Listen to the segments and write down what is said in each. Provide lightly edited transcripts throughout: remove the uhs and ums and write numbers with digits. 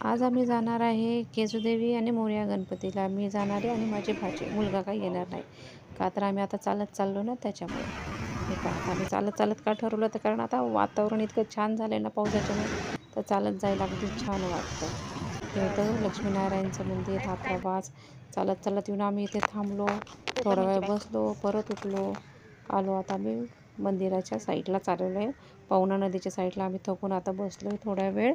आज आम्ही जाणार आहे केजुदेवी आणि मोरया गणपतीला. मी जाणार आहे आणि माझे भाचे. मुलगा काही येणार नाही. का तर आम्ही आता चालत चाललो ना त्याच्यामुळे. हे पहा आता आम्ही चालत चालत का ठरवलं तर कारण आता वातावरण इतकं छान झालं आहे ना पावसाच्यामुळे, तर चालत जायला अगदी छान वाटतं. हे होतं लक्ष्मीनारायणचं मंदिर हा प्रवास. चालत चालत येऊन आम्ही इथे थांबलो. थोडा वेळ बसलो, परत उठलो. आलो आता आम्ही मंदिराच्या साईडला चाललेलो आहे. पवना नदीच्या साईडला आम्ही थकून आता बसलो आहे थोडा वेळ.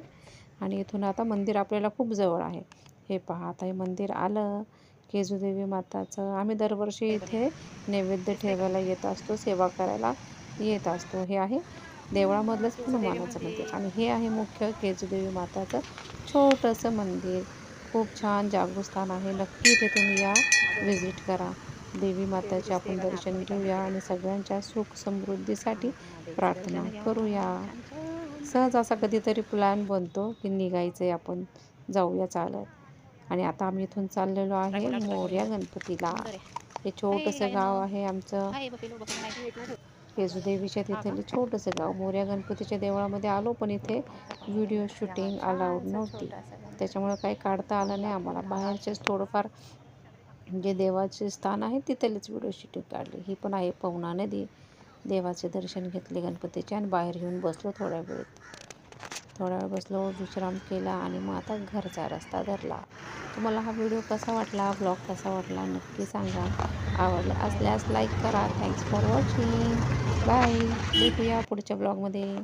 आणि इथून आता मंदिर आपल्याला खूप जवळ आहे. हे पहा आता हे मंदिर आलं केजुदेवी माताचं. आम्ही दरवर्षी इथे नैवेद्य ठेवायला येत असतो, सेवा करायला येत असतो. हे आहे देवळामधलंच हनुमानाचं मंदिर आणि हे आहे मुख्य केजुदेवी माताचं छोटंसं मंदिर. खूप छान जागृत स्थान आहे. नक्की इथे तुम्ही या, व्हिजिट करा. देवी माताचे आपण दर्शन घेऊया आणि सगळ्यांच्या सुख समृद्धीसाठी प्रार्थना करूया. सहज असा कधीतरी प्लॅन बनतो की निघायचं आहे आपण जाऊया चालत. आणि आता आम्ही इथून चाललेलो आहे मोरया गणपतीला. हे छोटंसं गाव आहे आमचं केजुदेवीच्या तिथले छोटंसं गाव. मोरया गणपतीच्या देवळामध्ये आलो पण इथे व्हिडिओ शूटिंग अलाउड नव्हती, त्याच्यामुळे काही काढता आलं नाही आम्हाला. बाहेरचेच थोडंफार जे देवाचे स्थान आहे तिथलेच व्हिडिओ शूटिंग काढली. ही पण आहे पवना नदी. देवाचे दर्शन घेतले गणपतीचे आणि बाहेर येऊन बसलो थोड्या वेळ बसलो, विश्राम केला आणि मग आता घरचा रस्ता धरला. तुम्हाला हा व्हिडिओ कसा वाटला, ब्लॉग कसा वाटला नक्की सांगा. आवडला असल्यास लाईक करा. Thanks for watching. बाय. भेटूया पुढच्या ब्लॉगमध्ये.